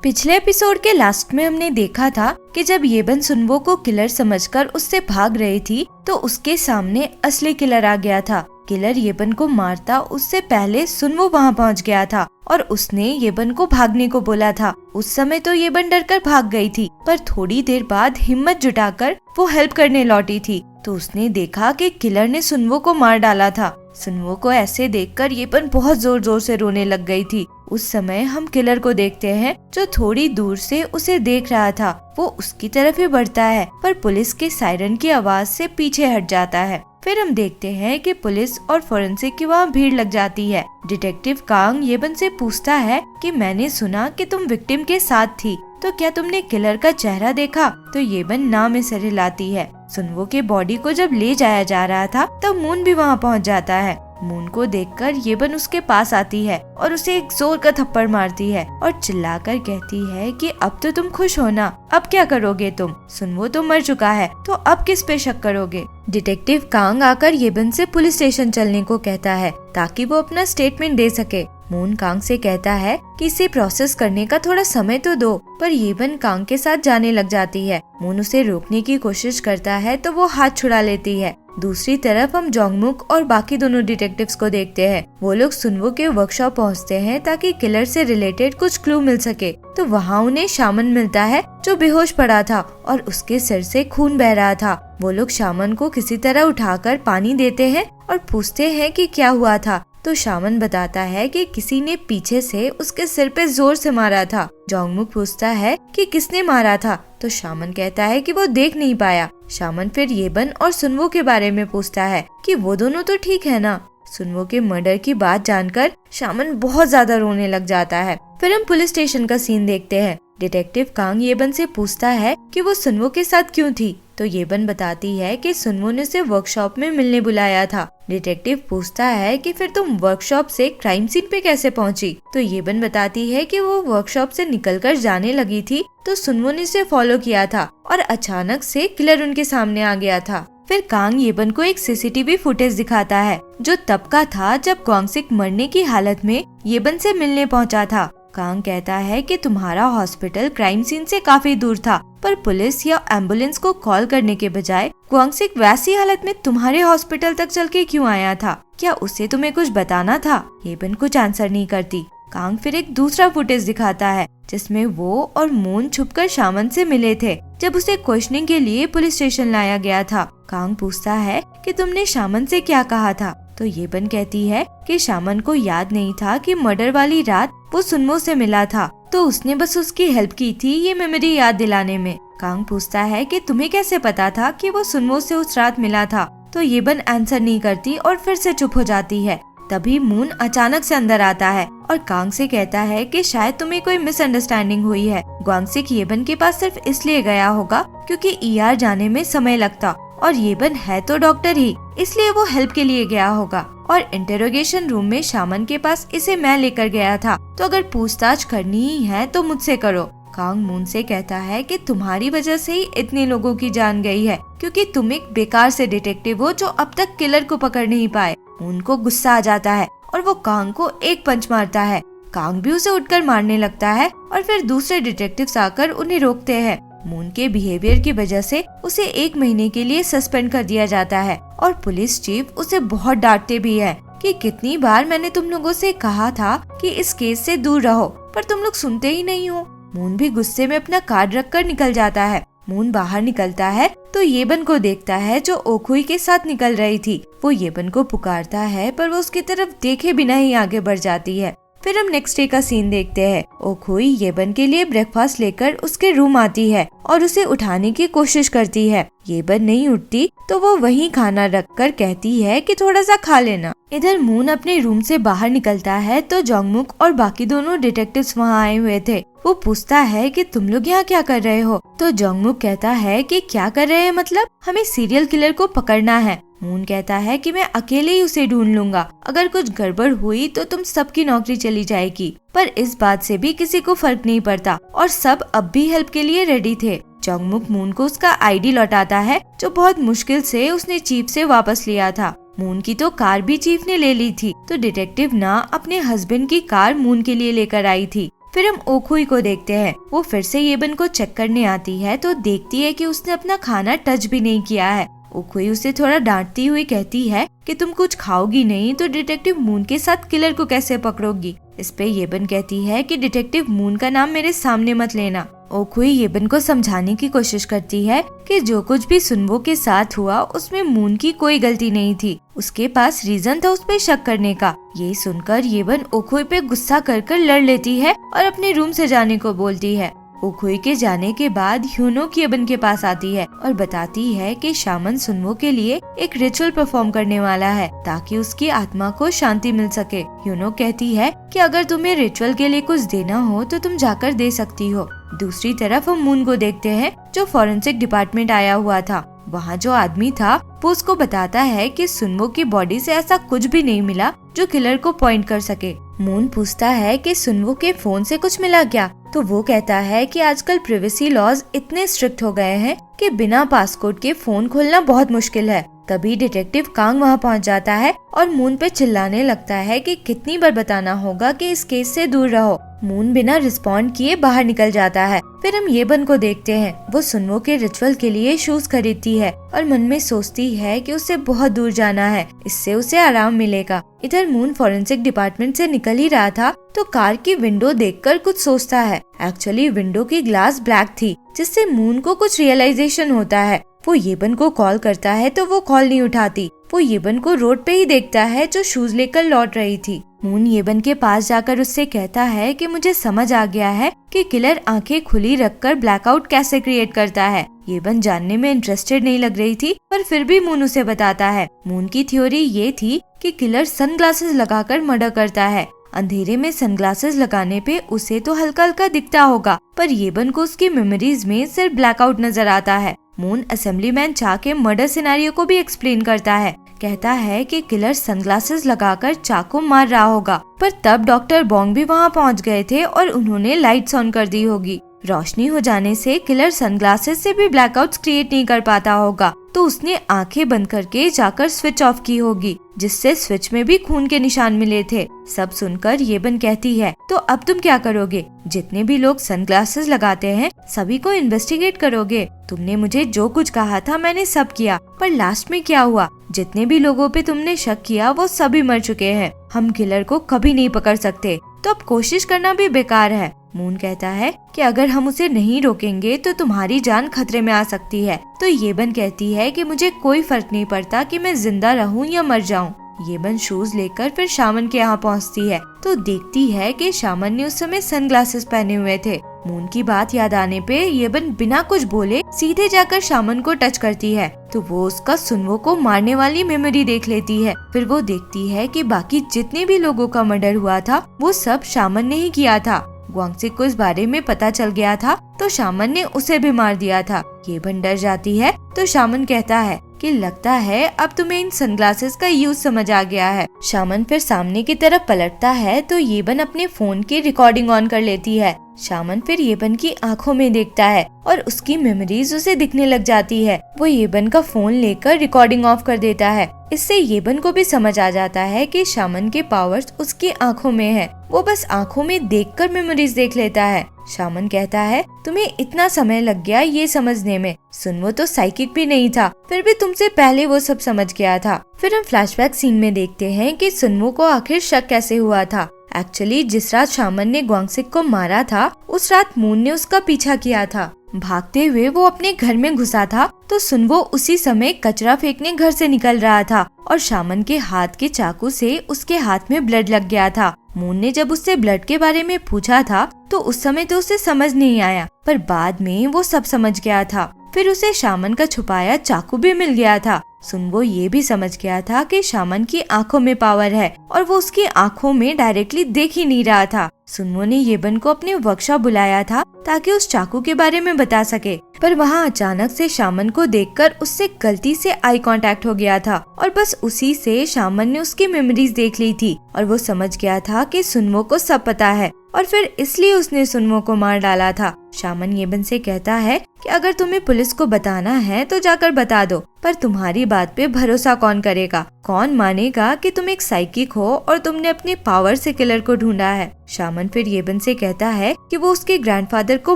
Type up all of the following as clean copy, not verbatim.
पिछले एपिसोड के लास्ट में हमने देखा था कि जब येबन सुनवो को किलर समझकर उससे भाग रही थी तो उसके सामने असली किलर आ गया था। किलर येबन को मारता उससे पहले सुनवो वहां पहुंच गया था और उसने येबन को भागने को बोला था। उस समय तो येबन डरकर भाग गई थी, पर थोड़ी देर बाद हिम्मत जुटाकर वो हेल्प करने लौटी थी तो उसने देखा कि किलर ने सुनवो को मार डाला था। सुनवो को ऐसे देखकर येबन बहुत जोर जोर से रोने लग गई थी। उस समय हम किलर को देखते हैं जो थोड़ी दूर से उसे देख रहा था। वो उसकी तरफ ही बढ़ता है पर पुलिस के सायरन की आवाज से पीछे हट जाता है। फिर हम देखते हैं कि पुलिस और फोरेंसिक की वहाँ भीड़ लग जाती है। डिटेक्टिव कांग येबन से पूछता है कि मैंने सुना कि तुम विक्टिम के साथ थी, तो क्या तुमने किलर का चेहरा देखा? तो येबन ना में सर हिलाती है। सुनवो के बॉडी को जब ले जाया जा रहा था तब मून भी वहाँ पहुँच जाता है। मून को देखकर येबन उसके पास आती है और उसे एक जोर का थप्पड़ मारती है और चिल्लाकर कहती है कि अब तो तुम खुश हो ना, अब क्या करोगे तुम? सुनवो तो मर चुका है तो अब किस पे शक करोगे? डिटेक्टिव कांग आकर येबन से पुलिस स्टेशन चलने को कहता है ताकि वो अपना स्टेटमेंट दे सके। मून कांग से कहता है कि इसे प्रोसेस करने का थोड़ा समय तो दो, पर येबन कांग के साथ जाने लग जाती है। मून उसे रोकने की कोशिश करता है तो वो हाथ छुड़ा लेती है। दूसरी तरफ हम जोंगमुक और बाकी दोनों डिटेक्टिव्स को देखते हैं। वो लोग सुनवो के वर्कशॉप पहुंचते हैं ताकि किलर से रिलेटेड कुछ क्लू मिल सके। तो वहाँ उन्हें शामन मिलता है जो बेहोश पड़ा था और उसके सिर से खून बह रहा था। वो लोग शामन को किसी तरह उठाकर पानी देते हैं और पूछते हैं कि क्या हुआ था। तो शामन बताता है कि किसी ने पीछे से उसके सिर पे जोर से मारा था। जोंगमुक पूछता है कि किसने मारा था, तो शामन कहता है कि वो देख नहीं पाया। शामन फिर येबन और सुनवो के बारे में पूछता है कि वो दोनों तो ठीक है ना। सुनवो के मर्डर की बात जानकर शामन बहुत ज्यादा रोने लग जाता है। फिर हम पुलिस स्टेशन का सीन देखते हैं। डिटेक्टिव कांग येबन से पूछता है कि वो सुनवो के साथ क्यों थी, तो येबन बताती है कि सुनवो ने उसे वर्कशॉप में मिलने बुलाया था। डिटेक्टिव पूछता है कि फिर तुम वर्कशॉप से क्राइम सीन पे कैसे पहुंची, तो येबन बताती है कि वो वर्कशॉप से निकलकर जाने लगी थी तो सुनवो ने उसे फॉलो किया था और अचानक से किलर उनके सामने आ गया था। फिर कांग येबन को एक सीसीटीवी फुटेज दिखाता है जो तब का था जब क्वांगसिक मरने की हालत में येबन से मिलने पहुंचा था। कांग कहता है कि तुम्हारा हॉस्पिटल क्राइम सीन से काफी दूर था, पर पुलिस या एम्बुलेंस को कॉल करने के बजाय क्वांगसिक वैसी हालत में तुम्हारे हॉस्पिटल तक चल के क्यों आया था? क्या उसे तुम्हें कुछ बताना था? येबन कुछ आंसर नहीं करती। कांग फिर एक दूसरा फुटेज दिखाता है जिसमें वो और मून छुपकर शामन से मिले थे जब उसे क्वेश्चनिंग के लिए पुलिस स्टेशन लाया गया था। कांग पूछता है कि तुमने शामन से क्या कहा था, तो येबन कहती है कि शामन को याद नहीं था कि मर्डर वाली रात वो सुनवो से मिला था, तो उसने बस उसकी हेल्प की थी ये मेमोरी याद दिलाने में। कांग पूछता है कि तुम्हें कैसे पता था कि वो सुनवो से उस रात मिला था, तो येबन आंसर नहीं करती और फिर से चुप हो जाती है। तभी मून अचानक से अंदर आता है और कांग से कहता है कि शायद तुम्हें कोई मिसअंडरस्टैंडिंग हुई है। क्वांगसिक येबन के पास सिर्फ इसलिए गया होगा क्योंकि ईआर जाने में समय लगता और येबन है तो डॉक्टर ही, इसलिए वो हेल्प के लिए गया होगा। और इंटेरोगेशन रूम में शामन के पास इसे मैं लेकर गया था, तो अगर पूछताछ करनी ही है तो मुझसे करो। कांग मून से कहता है कि तुम्हारी वजह से ही इतने लोगों की जान गई है क्योंकि तुम एक बेकार से डिटेक्टिव हो जो अब तक किलर को पकड़ नहीं पाए। मून को गुस्सा आ जाता है और वो कांग को एक पंच मारता है। कांग भी उसे उठकर मारने लगता है और फिर दूसरे डिटेक्टिव्स आकर उन्हें रोकते हैं। मून के बिहेवियर की वजह से उसे 1 महीने के लिए सस्पेंड कर दिया जाता है और पुलिस चीफ उसे बहुत डांटते भी है कि कितनी बार मैंने तुम लोगों से कहा था कि इस केस से दूर रहो, पर तुम लोग सुनते ही नहीं हो। मून भी गुस्से में अपना कार्ड रखकर निकल जाता है। मून बाहर निकलता है तो येबन को देखता है जो ओखुई के साथ निकल रही थी। वो येबन को पुकारता है पर वो उसकी तरफ देखे बिना ही आगे बढ़ जाती है। फिर हम नेक्स्ट डे का सीन देखते हैं। ओखुई येबन के लिए ब्रेकफास्ट लेकर उसके रूम आती है और उसे उठाने की कोशिश करती है। येबन नहीं उठती तो वो वहीं खाना रखकर कहती है कि थोड़ा सा खा लेना। इधर मून अपने रूम से बाहर निकलता है तो जोंगमुक और बाकी दोनों डिटेक्टिव्स वहाँ आए हुए थे। वो पूछता है कि तुम लोग यहाँ क्या कर रहे हो, तो जोंगमुक कहता है कि क्या कर रहे हैं मतलब, हमें सीरियल किलर को पकड़ना है। मून कहता है कि मैं अकेले ही उसे ढूंढ लूंगा, अगर कुछ गड़बड़ हुई तो तुम सबकी नौकरी चली जाएगी। पर इस बात से भी किसी को फर्क नहीं पड़ता और सब अब भी हेल्प के लिए रेडी थे। जोंगमुक मून को उसका आईडी लौटाता है जो बहुत मुश्किल से उसने चीफ से वापस लिया था। मून की तो कार भी चीफ ने ले ली थी, तो डिटेक्टिव ना अपने हस्बैंड की कार मून के लिए लेकर आई थी। फिर हम ओखुई को देखते हैं। वो फिर से येबन को चेक करने आती है तो देखती है कि उसने अपना खाना टच भी नहीं किया है। ओखुई उसे थोड़ा डांटती हुई कहती है कि तुम कुछ खाओगी नहीं तो डिटेक्टिव मून के साथ किलर को कैसे पकड़ोगी। इस पे येबन कहती है कि डिटेक्टिव मून का नाम मेरे सामने मत लेना। ओखुई येबन को समझाने की कोशिश करती है कि जो कुछ भी सुनवो के साथ हुआ उसमें मून की कोई गलती नहीं थी, उसके पास रीजन था उस पे शक करने का। ये सुनकर येबन ओखुई पे गुस्सा कर लड़ लेती है और अपने रूम से जाने को बोलती है। ओखुई के जाने के बाद ह्यूनोक येबन के पास आती है और बताती है कि शामन सुनवो के लिए एक रिचुअल परफॉर्म करने वाला है ताकि उसकी आत्मा को शांति मिल सके। ह्यूनोक कहती है कि अगर तुम्हें रिचुअल के लिए कुछ देना हो तो तुम जाकर दे सकती हो। दूसरी तरफ हम मून को देखते हैं जो फॉरेंसिक डिपार्टमेंट आया हुआ था। वहाँ जो आदमी था वो उसको बताता है कि सुनवो की बॉडी से ऐसा कुछ भी नहीं मिला जो किलर को पॉइंट कर सके। मून पूछता है कि सुनवो के फोन से कुछ मिला क्या, तो वो कहता है कि आजकल प्राइवेसी लॉज इतने स्ट्रिक्ट हो गए हैं कि बिना पासकोड के फोन खोलना बहुत मुश्किल है। तभी डिटेक्टिव कांग वहाँ पहुँच जाता है और मून पे चिल्लाने लगता है कि कितनी बार बताना होगा कि इस केस से दूर रहो। मून बिना रिस्पॉन्ड किए बाहर निकल जाता है। फिर हम येबन को देखते हैं। वो सुनवो के रिचुअल के लिए शूज खरीदती है और मन में सोचती है कि उसे बहुत दूर जाना है, इससे उसे आराम मिलेगा। इधर मून फॉरेंसिक डिपार्टमेंट से निकल ही रहा था तो कार की विंडो देखकर कुछ सोचता है। एक्चुअली विंडो की ग्लास ब्लैक थी जिससे मून को कुछ रियलाइजेशन होता है। वो येबन को कॉल करता है तो वो कॉल नहीं उठाती। वो येबन को रोड पे ही देखता है जो शूज लेकर लौट रही थी। मून येबन के पास जाकर उससे कहता है कि मुझे समझ आ गया है कि किलर आंखें खुली रखकर ब्लैकआउट कैसे क्रिएट करता है। येबन जानने में इंटरेस्टेड नहीं लग रही थी पर फिर भी मून उसे बताता है। मून की थ्योरी ये थी कि किलर सनग्लासेस लगाकर मर्डर करता है। अंधेरे में सनग्लासेस लगाने पे उसे तो हल्का हल्का दिखता होगा पर येबन को उसकी मेमोरीज में सिर्फ ब्लैकआउट नजर आता है। मून असेंबलीमैन चा के मर्डर सिनेरियो को भी एक्सप्लेन करता है। कहता है कि किलर सनग्लासेस लगाकर चा को मार रहा होगा पर तब डॉक्टर बोंग भी वहाँ पहुँच गए थे और उन्होंने लाइट्स ऑन कर दी होगी। रोशनी हो जाने से किलर सनग्लासेस से भी ब्लैकआउट्स क्रिएट नहीं कर पाता होगा तो उसने आंखें बंद करके जाकर स्विच ऑफ की होगी जिससे स्विच में भी खून के निशान मिले थे। सब सुनकर येबन कहती है तो अब तुम क्या करोगे? जितने भी लोग सनग्लासेस लगाते हैं सभी को इन्वेस्टिगेट करोगे? तुमने मुझे जो कुछ कहा था मैंने सब किया पर लास्ट में क्या हुआ? जितने भी लोगों पे तुमने शक किया वो सभी मर चुके हैं। हम किलर को कभी नहीं पकड़ सकते तो अब कोशिश करना भी बेकार है। मून कहता है कि अगर हम उसे नहीं रोकेंगे तो तुम्हारी जान खतरे में आ सकती है। तो येबन कहती है कि मुझे कोई फर्क नहीं पड़ता कि मैं जिंदा रहूं या मर जाऊं। येबन शूज लेकर फिर शामन के यहाँ पहुँचती है तो देखती है कि शामन ने उस समय सनग्लासेस पहने हुए थे। मून की बात याद आने पे येबन बिना कुछ बोले सीधे जाकर शामन को टच करती है तो वो उसका सुनवो को मारने वाली मेमोरी देख लेती है। फिर वो देखती है कि बाकी जितने भी लोगों का मर्डर हुआ था वो सब शामन ने ही किया था। ग्वांगसिक को इस बारे में पता चल गया था तो शामन ने उसे भी मार दिया था। येबन डर जाती है तो शामन कहता है कि लगता है अब तुम्हें इन सनग्लासेस का यूज समझ आ गया है। शामन फिर सामने की तरफ पलटता है तो येबन अपने फोन की रिकॉर्डिंग ऑन कर लेती है। शामन फिर येबन की आंखों में देखता है और उसकी मेमोरीज उसे दिखने लग जाती है। वो येबन का फोन लेकर रिकॉर्डिंग ऑफ कर देता है। इससे येबन को भी समझ आ जाता है कि शामन के पावर्स उसकी आंखों में है। वो बस आंखों में देखकर मेमोरीज देख लेता है। शामन कहता है तुम्हें इतना समय लग गया ये समझने में, सुनवो तो साइकिक भी नहीं था फिर भी तुमसे पहले वो सब समझ गया था। फिर हम फ्लैशबैक सीन में देखते हैं कि सुनवो को आखिर शक कैसे हुआ था। एक्चुअली जिस रात शामन ने ग्वांगसिक को मारा था उस रात मून ने उसका पीछा किया था। भागते हुए वो अपने घर में घुसा था तो सुनवो उसी समय कचरा फेंकने घर से निकल रहा था और शामन के हाथ के चाकू से उसके हाथ में ब्लड लग गया था। मून ने जब उससे ब्लड के बारे में पूछा था तो उस समय तो उसे समझ नहीं आया पर बाद में वो सब समझ गया था। फिर उसे शामन का छुपाया चाकू भी मिल गया था। सुनवो ये भी समझ गया था कि शामन की आंखों में पावर है और वो उसकी आंखों में डायरेक्टली देख ही नहीं रहा था। सुनवो ने येबन को अपने वर्कशॉप बुलाया था ताकि उस चाकू के बारे में बता सके पर वहाँ अचानक से शामन को देखकर उससे गलती से आई कांटेक्ट हो गया था और बस उसी से शामन ने उसकी मेमोरीज देख ली थी और वो समझ गया था कि सुनवो को सब पता है। और फिर इसलिए उसने सुनवो को मार डाला था। शामन येबन से कहता है कि अगर तुम्हें पुलिस को बताना है तो जाकर बता दो, पर तुम्हारी बात पे भरोसा कौन करेगा? कौन मानेगा कि तुम एक साइकिक हो और तुमने अपनी पावर से किलर को ढूंढा है? शामन फिर येबन से कहता है कि वो उसके ग्रैंडफादर को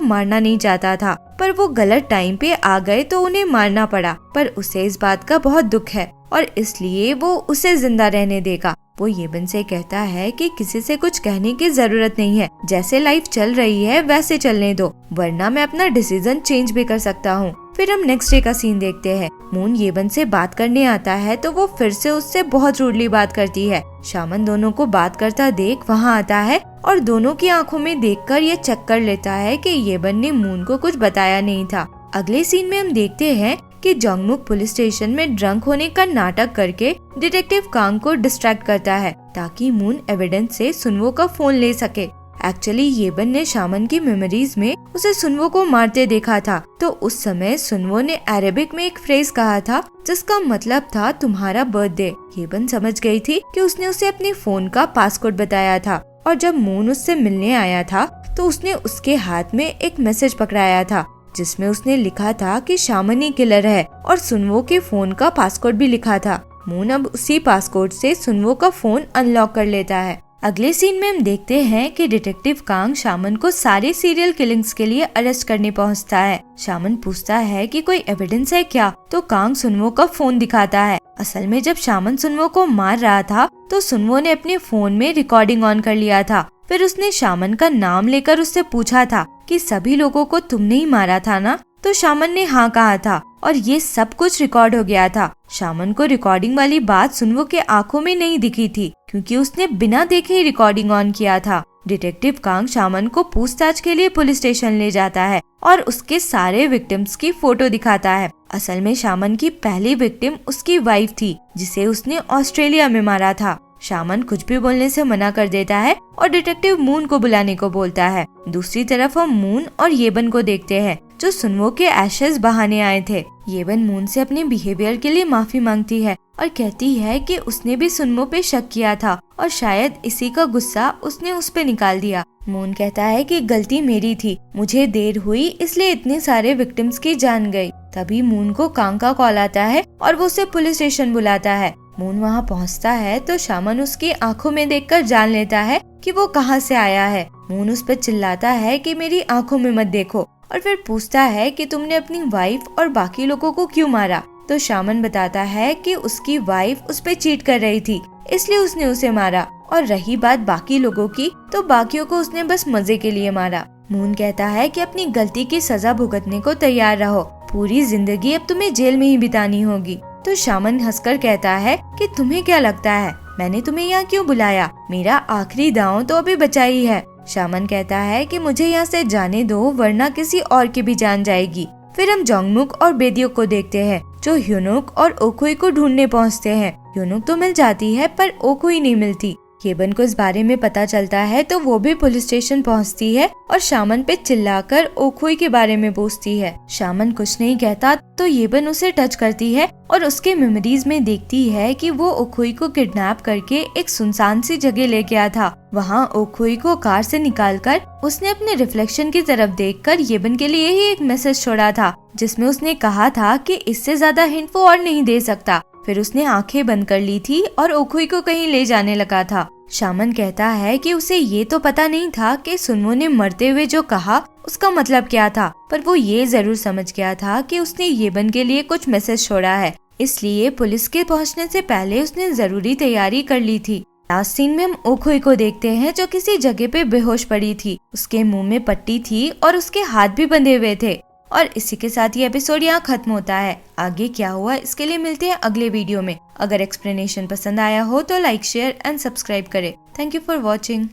मारना नहीं चाहता था, पर वो गलत टाइम पे आ गए तो उन्हें मारना पड़ा, पर उसे इस बात का बहुत दुख है और इसलिए वो उसे जिंदा रहने देगा। वो येबन से कहता है कि किसी से कुछ कहने की जरूरत नहीं है, जैसे लाइफ चल रही है वैसे चलने दो, वरना मैं अपना डिसीजन चेंज भी कर सकता हूँ। फिर हम नेक्स्ट डे का सीन देखते हैं। मून येबन से बात करने आता है तो वो फिर से उससे बहुत रूडली बात करती है। शामन दोनों को बात करता देख वहाँ आता है और दोनों की आंखों में देखकर ये चेक कर लेता है कि येबन ने मून को कुछ बताया नहीं था। अगले सीन में हम देखते हैं कि जोंगमुक पुलिस स्टेशन में ड्रंक होने का नाटक करके डिटेक्टिव कांग को डिस्ट्रैक्ट करता है ताकि मून एविडेंस से सुनवो का फोन ले सके। एक्चुअली येबन ने शामन की मेमोरीज में उसे सुनवो को मारते देखा था, तो उस समय सुनवो ने अरेबिक में एक फ्रेज कहा था जिसका मतलब था तुम्हारा बर्थडे। येबन समझ गई थी कि उसने उसे अपने फोन का पासकोड बताया था और जब मून उससे मिलने आया था तो उसने उसके हाथ में एक मैसेज पकड़ाया था जिसमें उसने लिखा था कि शामन ही किलर है और सुनवो के फोन का पासकोड भी लिखा था। मून अब उसी पासकोड से सुनवो का फोन अनलॉक कर लेता है। अगले सीन में हम देखते हैं कि डिटेक्टिव कांग शामन को सारे सीरियल किलिंग्स के लिए अरेस्ट करने पहुंचता है। शामन पूछता है कि कोई एविडेंस है क्या, तो कांग सुनवो का फोन दिखाता है। असल में जब शामन सुनवो को मार रहा था तो सुनवो ने अपने फोन में रिकॉर्डिंग ऑन कर लिया था। फिर उसने शामन का नाम लेकर उससे पूछा था कि सभी लोगों को तुमने ही मारा था ना, तो शामन ने हाँ कहा था और ये सब कुछ रिकॉर्ड हो गया था। शामन को रिकॉर्डिंग वाली बात सुनवो के आंखों में नहीं दिखी थी क्योंकि उसने बिना देखे ही रिकॉर्डिंग ऑन किया था। डिटेक्टिव कांग शामन को पूछताछ के लिए पुलिस स्टेशन ले जाता है और उसके सारे विक्टिम्स की फोटो दिखाता है। असल में शामन की पहली विक्टिम उसकी वाइफ थी जिसे उसने ऑस्ट्रेलिया में मारा था। शामन कुछ भी बोलने से मना कर देता है और डिटेक्टिव मून को बुलाने को बोलता है। दूसरी तरफ हम मून और येबन को देखते हैं जो सुनवो के एशेस बहाने आए थे। येबन मून से अपने बिहेवियर के लिए माफी मांगती है और कहती है कि उसने भी सुनवो पे शक किया था और शायद इसी का गुस्सा उसने उस पे निकाल दिया। मून कहता है कि गलती मेरी थी, मुझे देर हुई इसलिए इतने सारे विक्टिम्स की जान गई। तभी मून को कांग का कॉल आता है और वो उसे पुलिस स्टेशन बुलाता है। मून वहाँ पहुँचता है तो शामन उसकी आंखों में देखकर जान लेता है कि वो कहाँ से आया है। मून उस पर चिल्लाता है कि मेरी आंखों में मत देखो और फिर पूछता है कि तुमने अपनी वाइफ और बाकी लोगों को क्यों मारा, तो शामन बताता है कि उसकी वाइफ उस पे चीट कर रही थी इसलिए उसने उसे मारा, और रही बात बाकी लोगों की तो बाकियों को उसने बस मजे के लिए मारा। मून कहता है कि अपनी गलती की सजा भुगतने को तैयार रहो, पूरी जिंदगी अब तुम्हें जेल में ही बितानी होगी। तो शामन हंसकर कहता है कि तुम्हें क्या लगता है मैंने तुम्हें यहाँ क्यों बुलाया, मेरा आखिरी दांव तो अभी बचा ही है। शामन कहता है कि मुझे यहाँ से जाने दो वरना किसी और की भी जान जाएगी। फिर हम जोंगमुक और बेदियोक को देखते हैं जो ह्यूनुक और ओखुई को ढूंढने पहुँचते हैं। ह्यूनुक तो मिल जाती है पर ओखुई नहीं मिलती। येबन को इस बारे में पता चलता है तो वो भी पुलिस स्टेशन पहुंचती है और शामन पे चिल्लाकर ओखुई के बारे में पूछती है। शामन कुछ नहीं कहता तो येबन उसे टच करती है और उसके मेमोरीज में देखती है कि वो ओखुई को किडनैप करके एक सुनसान सी जगह ले गया था। वहाँ ओखुई को कार से निकालकर उसने अपने रिफ्लेक्शन की तरफ देखकर येबन के लिए ही एक मैसेज छोड़ा था जिसमें उसने कहा था कि इससे ज्यादा हिंट वो और नहीं दे सकता। फिर उसने आंखें बंद कर ली थी और ओखुई को कहीं ले जाने लगा था। शामन कहता है कि उसे ये तो पता नहीं था कि सुनवो ने मरते हुए जो कहा उसका मतलब क्या था, पर वो ये जरूर समझ गया था कि उसने येबन के लिए कुछ मैसेज छोड़ा है, इसलिए पुलिस के पहुंचने से पहले उसने जरूरी तैयारी कर ली थी। लास्ट सीन में हम ओखुई को देखते हैं जो किसी जगह पे बेहोश पड़ी थी। उसके मुंह में पट्टी थी और उसके हाथ भी बंधे हुए थे। और इसी के साथ ये एपिसोड यहाँ खत्म होता है। आगे क्या हुआ इसके लिए मिलते हैं अगले वीडियो में। अगर एक्सप्लेनेशन पसंद आया हो तो लाइक शेयर एंड सब्सक्राइब करें। Thank you for watching.